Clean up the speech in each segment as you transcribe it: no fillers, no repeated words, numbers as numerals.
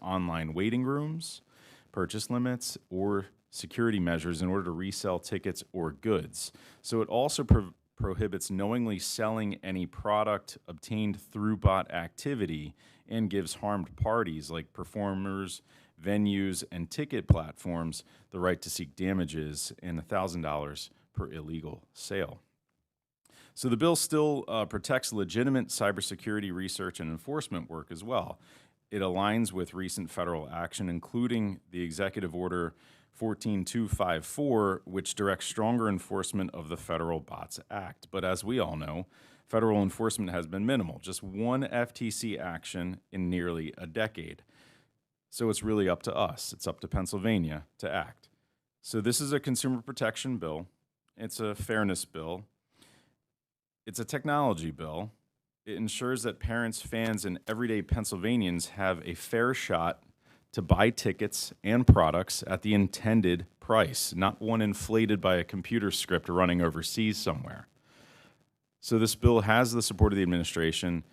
online waiting rooms, purchase limits, or security measures in order to resell tickets or goods. So it also prohibits knowingly selling any product obtained through bot activity and gives harmed parties like performers, venues, and ticket platforms the right to seek damages and $1,000 per illegal sale. So the bill still protects legitimate cybersecurity research and enforcement work as well. It aligns with recent federal action, including the Executive Order 14254, which directs stronger enforcement of the Federal Bots Act. But as we all know, federal enforcement has been minimal, just one FTC action in nearly a decade. So it's really up to us. It's up to Pennsylvania to act. So this is a consumer protection bill. It's a fairness bill. It's a technology bill. It ensures that parents, fans, and everyday Pennsylvanians have a fair shot to buy tickets and products at the intended price, not one inflated by a computer script running overseas somewhere. So this bill has the support of the administration.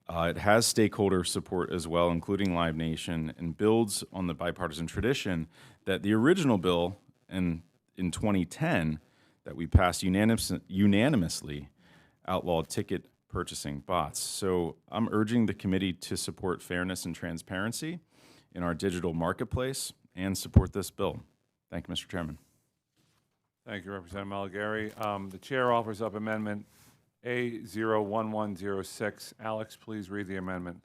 It has stakeholder support as well, including Live Nation, and builds on the bipartisan tradition that the original bill in 2010 that we passed unanimously outlawed ticket purchasing bots. So I'm urging the committee to support fairness and transparency in our digital marketplace and support this bill. Thank you, Mr. Chairman. Thank you, Representative Malagari. The chair offers up Amendment A01106. Alex, please read the amendment.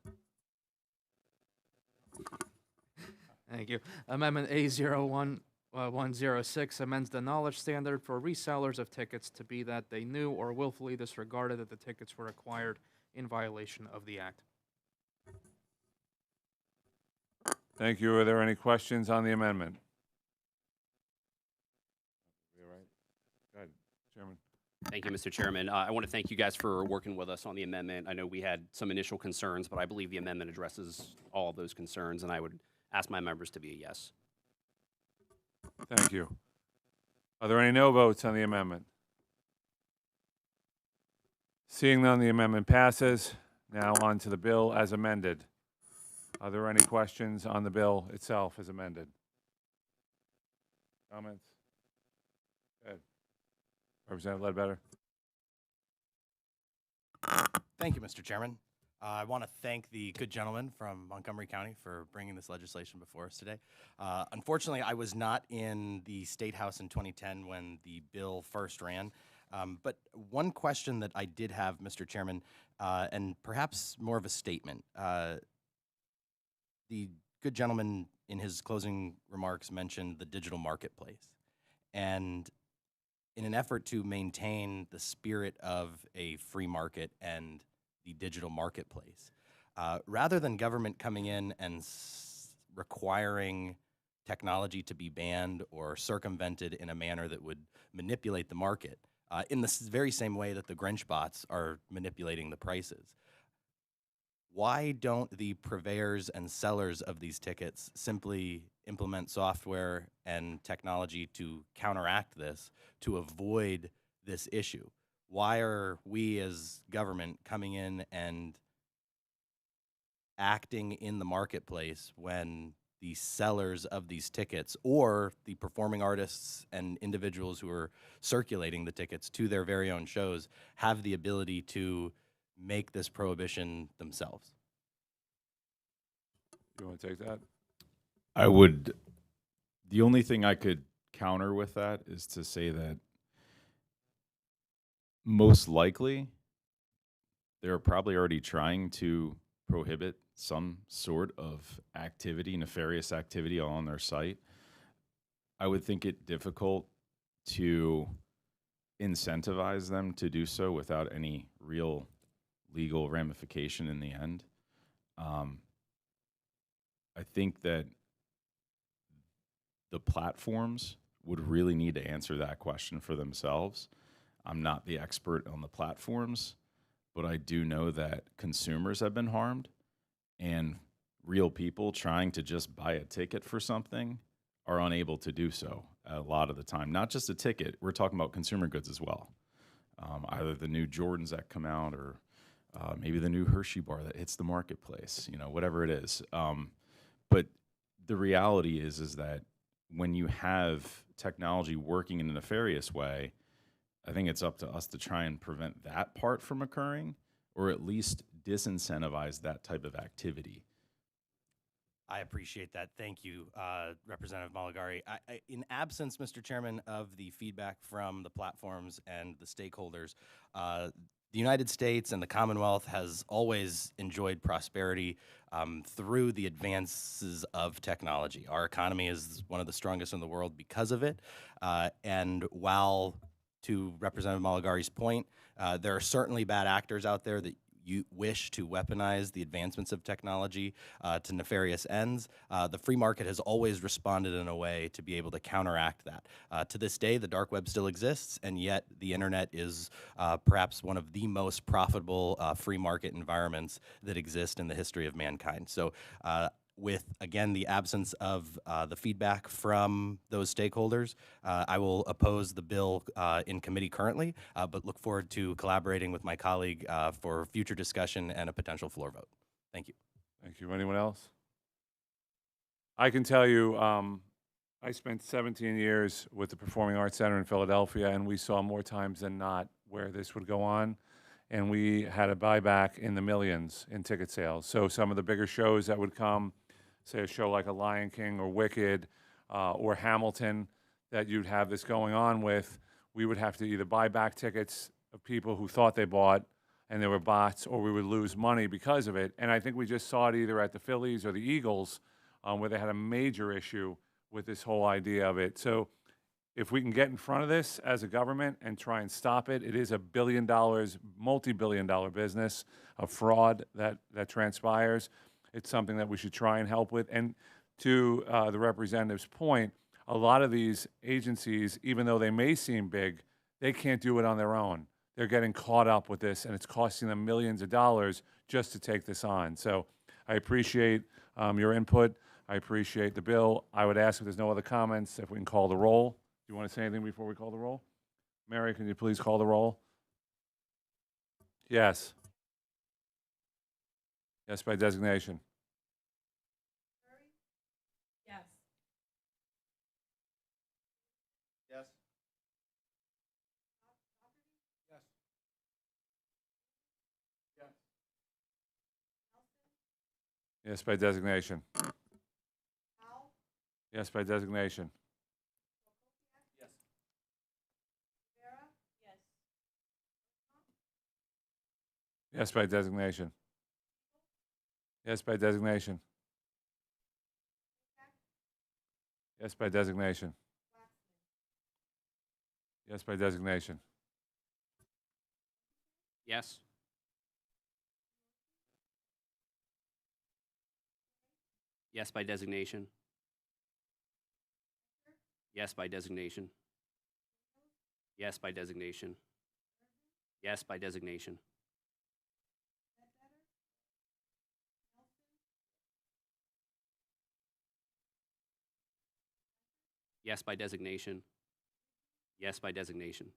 Thank you. Amendment A01106 amends the knowledge standard for resellers of tickets to be that they knew or willfully disregarded that the tickets were acquired in violation of the Act. Thank you. Are there any questions on the amendment? You all right? Go ahead, Chairman. Thank you, Mr. Chairman. I want to thank you guys for working with us on the amendment. I know we had some initial concerns, but I believe the amendment addresses all of those concerns, and I would ask my members to be a yes. Thank you. Are there any no votes on the amendment? Seeing none, the amendment passes. Now on to the bill as amended. Are there any questions on the bill itself as amended? Comments? Go ahead. Representative Ledbetter. Thank you, Mr. Chairman. I want to thank the good gentleman from Montgomery County for bringing this legislation before us today. Unfortunately, I was not in the State House in 2010 when the bill first ran. But one question that I did have, Mr. Chairman, and perhaps more of a statement. The good gentleman in his closing remarks mentioned the digital marketplace. And in an effort to maintain the spirit of a free market and the digital marketplace, rather than government coming in and requiring technology to be banned or circumvented in a manner that would manipulate the market, in the very same way that the Grinch bots are manipulating the prices, why don't the purveyors and sellers of these tickets simply implement software and technology to counteract this, to avoid this issue? Why are we as government coming in and acting in the marketplace when the sellers of these tickets or the performing artists and individuals who are circulating the tickets to their very own shows have the ability to make this prohibition themselves? You want to take that? I would. The only thing I could counter with that is to say that most likely they're probably already trying to prohibit some sort of activity, nefarious activity on their site. I would think it difficult to incentivize them to do so without any real legal ramification in the end. I think that the platforms would really need to answer that question for themselves. I'm not the expert on the platforms, but I do know that consumers have been harmed, and real people trying to just buy a ticket for something are unable to do so a lot of the time. Not just a ticket, we're talking about consumer goods as well. Either the new Jordans that come out or maybe the new Hershey bar that hits the marketplace, whatever it is. But the reality is that when you have technology working in a nefarious way, I think it's up to us to try and prevent that part from occurring, or at least disincentivize that type of activity. I appreciate that. Thank you, Representative Malagari. In absence, Mr. Chairman, of the feedback from the platforms and the stakeholders, the United States and the Commonwealth has always enjoyed prosperity through the advances of technology. Our economy is one of the strongest in the world because of it. And while, to Representative Malagari's point, there are certainly bad actors out there that you wish to weaponize the advancements of technology to nefarious ends, the free market has always responded in a way to be able to counteract that. To this day, the dark web still exists, and yet the internet is perhaps one of the most profitable free market environments that exist in the history of mankind. So with, again, the absence of the feedback from those stakeholders, I will oppose the bill in committee currently, but look forward to collaborating with my colleague for future discussion and a potential floor vote. Thank you. Thank you. Anyone else? I can tell you, I spent 17 years with the Performing Arts Center in Philadelphia, and we saw more times than not where this would go on. And we had a buyback in the millions in ticket sales. So some of the bigger shows that would come, say a show like a Lion King or Wicked or Hamilton, that you'd have this going on with, we would have to either buy back tickets of people who thought they bought and there were bots, or we would lose money because of it. And I think we just saw it either at the Phillies or the Eagles where they had a major issue with this whole idea of it. So if we can get in front of this as a government and try and stop it, it is $1 billion, multi-billion-dollar business of fraud that transpires. It's something that we should try and help with. And to the representative's point, a lot of these agencies, even though they may seem big, they can't do it on their own. They're getting caught up with this, and it's costing them millions of dollars just to take this on. So I appreciate your input. I appreciate the bill. I would ask if there's no other comments, if we can call the roll. Do you want to say anything before we call the roll? Mary, can you please call the roll? Yes. Yes, by designation. Yes. Yes. Yes, by designation. Yes, by designation. Yes. Yes, by designation. Yes, by designation. Yes, by designation. Yes, by designation. Yes. Yes, by designation. Yes, by designation. Yes, by designation. Yes, by designation. Yes, by designation. Yes, by designation.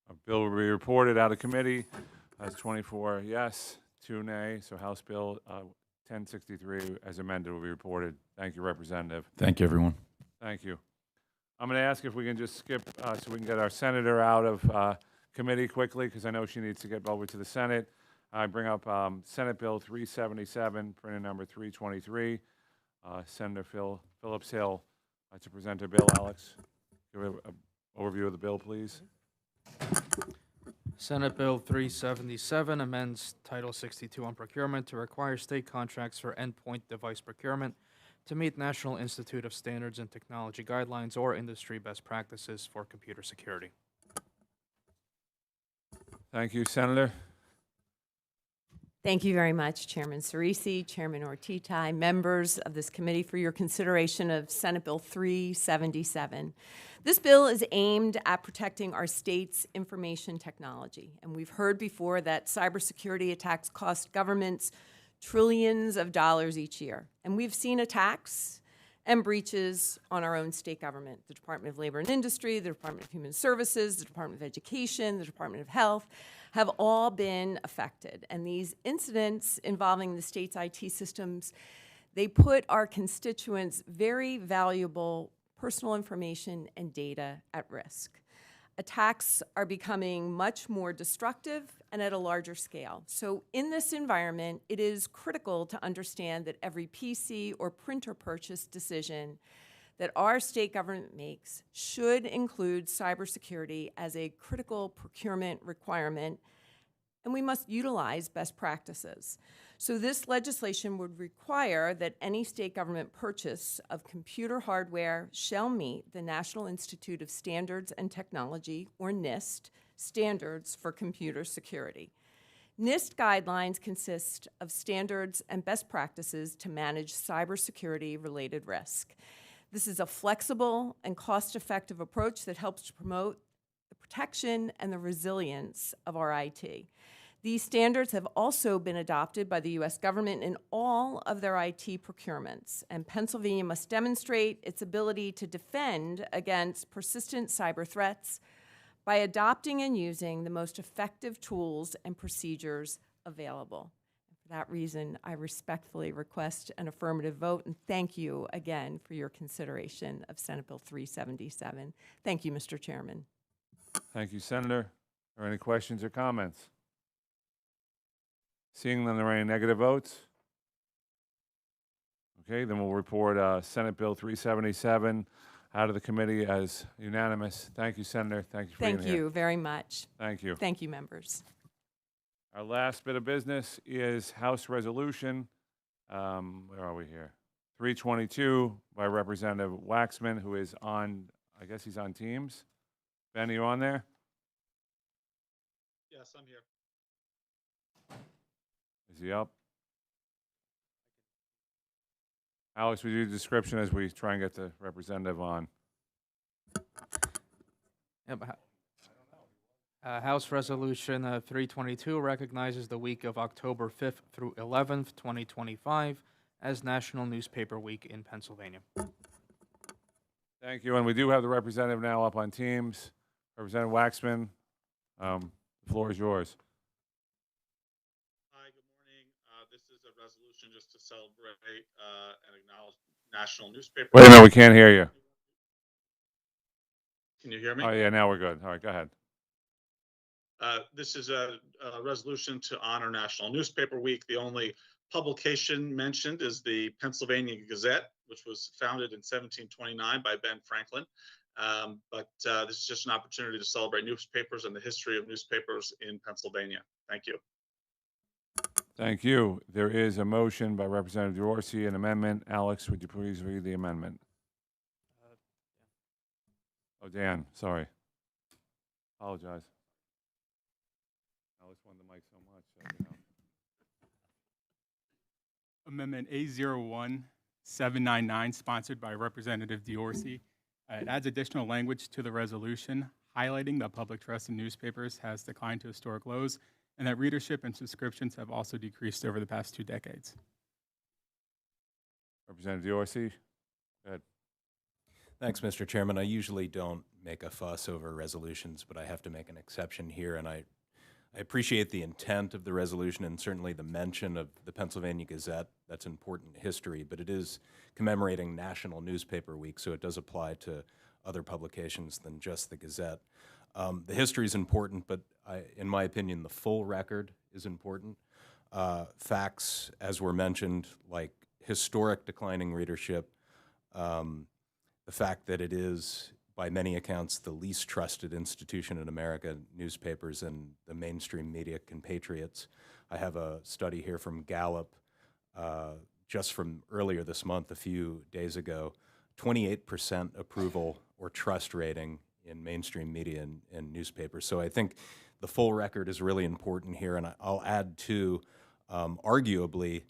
A bill will be reported out of committee as 24 yes, 2 nay. So House Bill 1063 as amended will be reported. Thank you, Representative. Thank you, everyone. Thank you. I'm going to ask if we can just skip so we can get our senator out of committee quickly, because I know she needs to get over to the Senate. I bring up Senate Bill 377, printed number 323. Senator Phillips Hill to present her bill. Alex, give an overview of the bill, please. Senate Bill 377 amends Title 62 on procurement to require state contracts for endpoint device procurement to meet National Institute of Standards and Technology guidelines or industry best practices for computer security. Thank you, Senator. Thank you very much, Chairman Cerisi, Chairman Ortitai, members of this committee for your consideration of Senate Bill 377. This bill is aimed at protecting our state's information technology. And we've heard before that cybersecurity attacks cost governments trillions of dollars each year. And we've seen attacks and breaches on our own state government, the Department of Labor and Industry, the Department of Human Services, the Department of Education, the Department of Health, have all been affected. And these incidents involving the state's IT systems, they put our constituents' very valuable personal information and data at risk. Attacks are becoming much more destructive and at a larger scale. So in this environment, it is critical to understand that every PC or printer purchase decision that our state government makes should include cybersecurity as a critical procurement requirement, and we must utilize best practices. So this legislation would require that any state government purchase of computer hardware shall meet the National Institute of Standards and Technology, or NIST, standards for computer security. NIST guidelines consist of standards and best practices to manage cybersecurity-related risk. This is a flexible and cost-effective approach that helps to promote the protection and the resilience of our IT. These standards have also been adopted by the U.S. government in all of their IT procurements, and Pennsylvania must demonstrate its ability to defend against persistent cyber threats by adopting and using the most effective tools and procedures available. For that reason, I respectfully request an affirmative vote, and thank you again for your consideration of Senate Bill 377. Thank you, Mr. Chairman. Thank you, Senator. Are there any questions or comments? Seeing none, are there any negative votes? Okay, then we'll report Senate Bill 377 out of the committee as unanimous. Thank you, Senator. Thank you for being here. Thank you very much. Thank you. Thank you, members. Our last bit of business is House Resolution, where are we here? 322 by Representative Waxman, who is on, I guess he's on Teams. Ben, are you on there? Yes, I'm here. Is he up? Alex, would you do the description as we try and get the representative on? Yep. House Resolution 322 recognizes the week of October 5th through 11th, 2025 as National Newspaper Week in Pennsylvania. Thank you. And we do have the representative now up on Teams. Representative Waxman, the floor is yours. Hi, good morning. This is a resolution just to celebrate and acknowledge National Newspaper. Wait a minute, we can't hear you. Can you hear me? Oh, yeah, now we're good. All right, go ahead. This is a resolution to honor National Newspaper Week. The only publication mentioned is the Pennsylvania Gazette, which was founded in 1729 by Ben Franklin. But this is just an opportunity to celebrate newspapers and the history of newspapers in Pennsylvania. Thank you. Thank you. There is a motion by Representative Dorsey, an amendment. Alex, would you please read the amendment? Oh, Dan, sorry. Apologize. Alex wanted the mic so much. Amendment A01799, sponsored by Representative Dorsey. It adds additional language to the resolution, highlighting that public trust in newspapers has declined to historic lows and that readership and subscriptions have also decreased over the past 2 decades. Representative Dorsey, go ahead. Thanks, Mr. Chairman. I usually don't make a fuss over resolutions, but I have to make an exception here, and I appreciate the intent of the resolution and certainly the mention of the Pennsylvania Gazette. That's important history, but it is commemorating National Newspaper Week, so it does apply to other publications than just the Gazette. The history is important, but in my opinion, the full record is important. Facts, as were mentioned, like historic declining readership, the fact that it is, by many accounts, the least trusted institution in America, newspapers and the mainstream media compatriots. I have a study here from Gallup, just from earlier this month, a few days ago, 28% approval or trust rating in mainstream media and newspapers. So I think the full record is really important here, and I'll add, too, Arguably,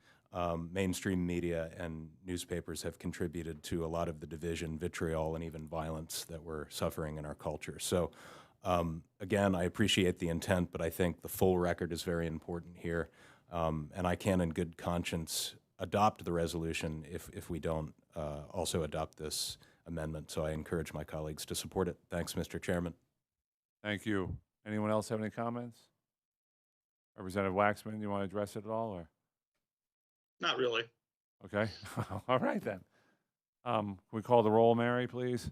mainstream media and newspapers have contributed to a lot of the division, vitriol, and even violence that we're suffering in our culture. So, again, I appreciate the intent, but I think the full record is very important here. And I can, in good conscience, adopt the resolution if we don't also adopt this amendment. So I encourage my colleagues to support it. Thanks, Mr. Chairman. Thank you. Anyone else have any comments? Representative Waxman, you want to address it at all, or? Not really. Okay. All right, then. Can we call the roll, Mary, please?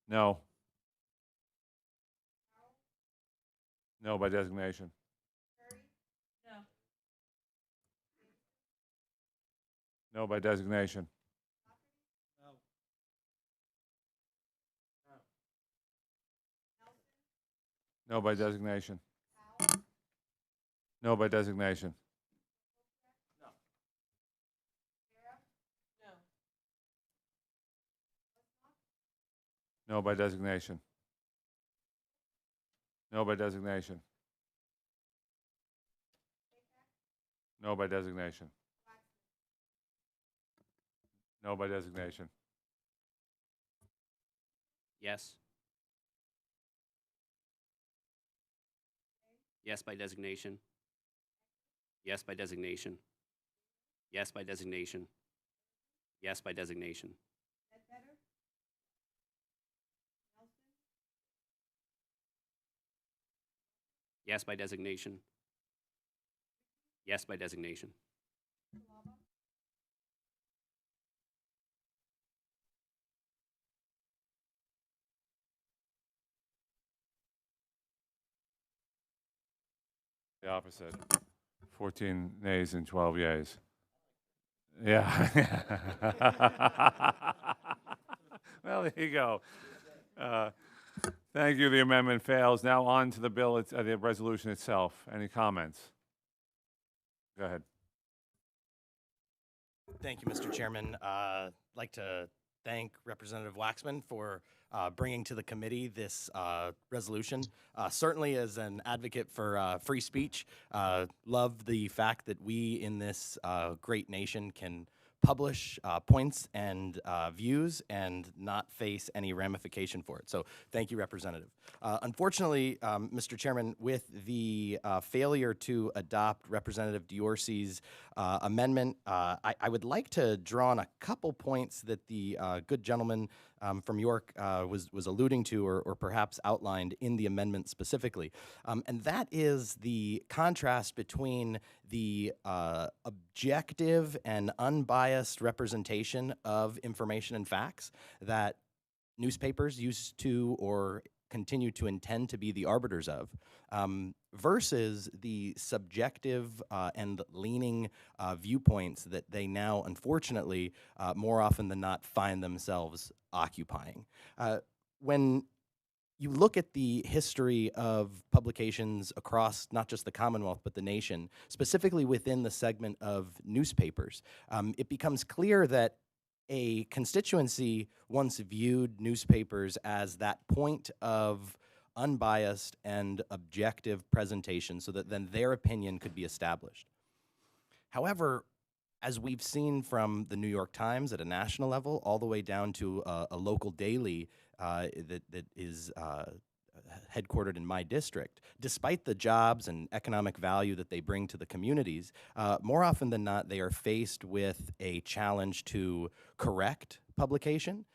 No. No by designation. No by designation. No by designation. No by designation. No by designation. No by designation. No by designation. No by designation. Yes. Yes by designation. Yes by designation. Yes by designation. Yes by designation. Yes by designation. Yes by designation. The opposite. 14 nays and 12 yays. Yeah. Well, there you go. Thank you. The amendment fails. Now on to the bill, the resolution itself. Any comments? Go ahead. Thank you, Mr. Chairman. I'd like to thank Representative Waxman for bringing to the committee this resolution. Certainly as an advocate for free speech, love the fact that we in this great nation can publish points and views and not face any ramification for it. So thank you, Representative. Unfortunately, Mr. Chairman, with the failure to adopt Representative Diorsi's amendment, I would like to draw on a couple points that the good gentleman from York was alluding to or perhaps outlined in the amendment specifically. And that is the contrast between the objective and unbiased representation of information and facts that newspapers used to or continue to intend to be the arbiters of, versus the subjective and leaning viewpoints that they now, unfortunately, more often than not, find themselves occupying. When you look at the history of publications across not just the Commonwealth, but the nation, specifically within the segment of newspapers, it becomes clear that a constituency once viewed newspapers as that point of unbiased and objective presentation so that then their opinion could be established. However, as we've seen from the New York Times at a national level, all the way down to a local daily that is headquartered in my district, despite the jobs and economic value that they bring to the communities, more often than not, they are faced with a challenge to correct publication,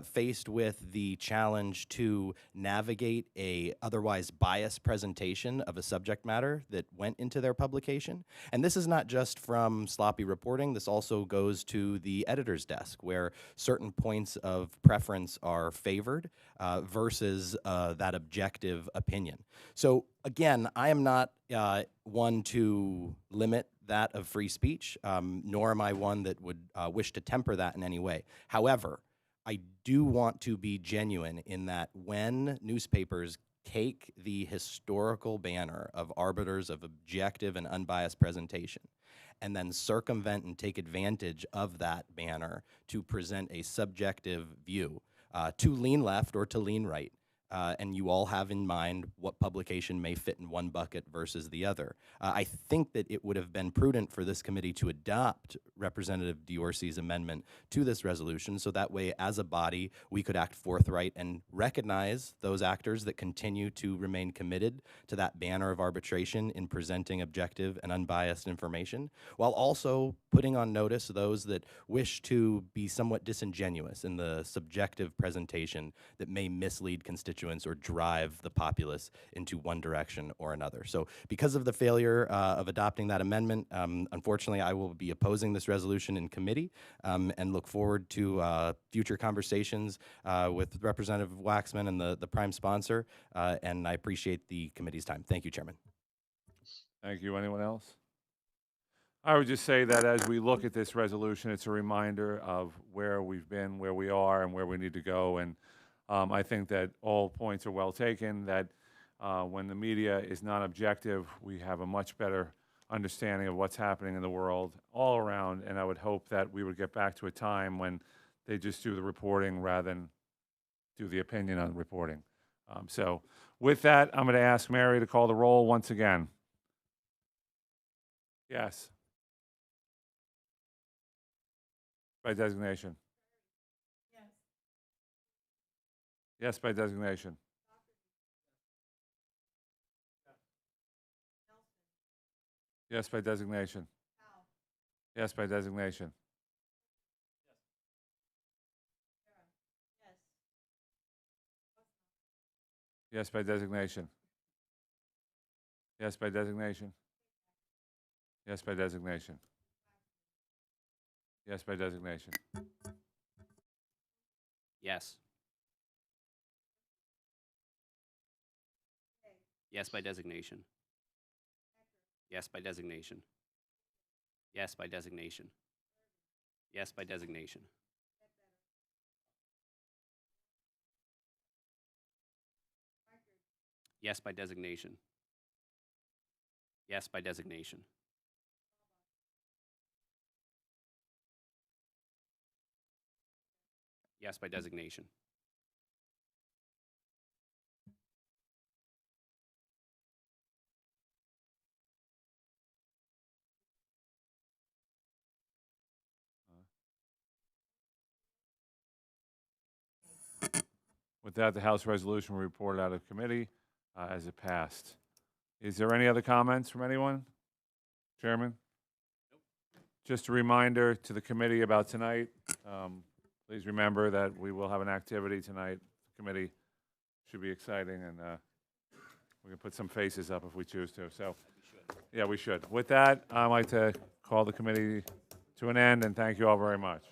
faced with the challenge to navigate a otherwise biased presentation of a subject matter that went into their publication. And this is not just from sloppy reporting, this also goes to the editor's desk, where certain points of preference are favored versus that objective opinion. So again, I am not one to limit that of free speech, nor am I one that would wish to temper that in any way. However, I do want to be genuine in that when newspapers take the historical banner of arbiters of objective and unbiased presentation and then circumvent and take advantage of that banner to present a subjective view, to lean left or to lean right, and you all have in mind what publication may fit in one bucket versus the other. I think that it would have been prudent for this committee to adopt Representative Diorsi's amendment to this resolution, so that way, as a body, we could act forthright and recognize those actors that continue to remain committed to that banner of arbitration in presenting objective and unbiased information, while also putting on notice those that wish to be somewhat disingenuous in the subjective presentation that may mislead constituents or drive the populace into one direction or another. So because of the failure of adopting that amendment, unfortunately, I will be opposing this resolution in committee and look forward to future conversations with Representative Waxman and the prime sponsor, and I appreciate the committee's time. Thank you, Chairman. Thank you. Anyone else? I would just say that as we look at this resolution, it's a reminder of where we've been, where we are, and where we need to go. And I think that all points are well taken, that when the media is not objective, we have a much better understanding of what's happening in the world all around. And I would hope that we would get back to a time when they just do the reporting rather than do the opinion on reporting. So with that, I'm going to ask Mary to call the roll once again. Yes. By designation. Yes. Yes, by designation. Yes, by designation. Yes, by designation. Yes, by designation. Yes, by designation. Yes, by designation. Yes, by designation. Yes. Yes, by designation. Yes, by designation. Yes, by designation. Yes, by designation. Yes, by designation. Yes, by designation. Yes, by designation. With that, the House resolution will be reported out of committee as it passed. Is there any other comments from anyone? Chairman? Just a reminder to the committee about tonight. Please remember that we will have an activity tonight. The committee should be exciting, and we can put some faces up if we choose to. So, yeah, we should. With that, I'd like to call the committee to an end, and thank you all very much.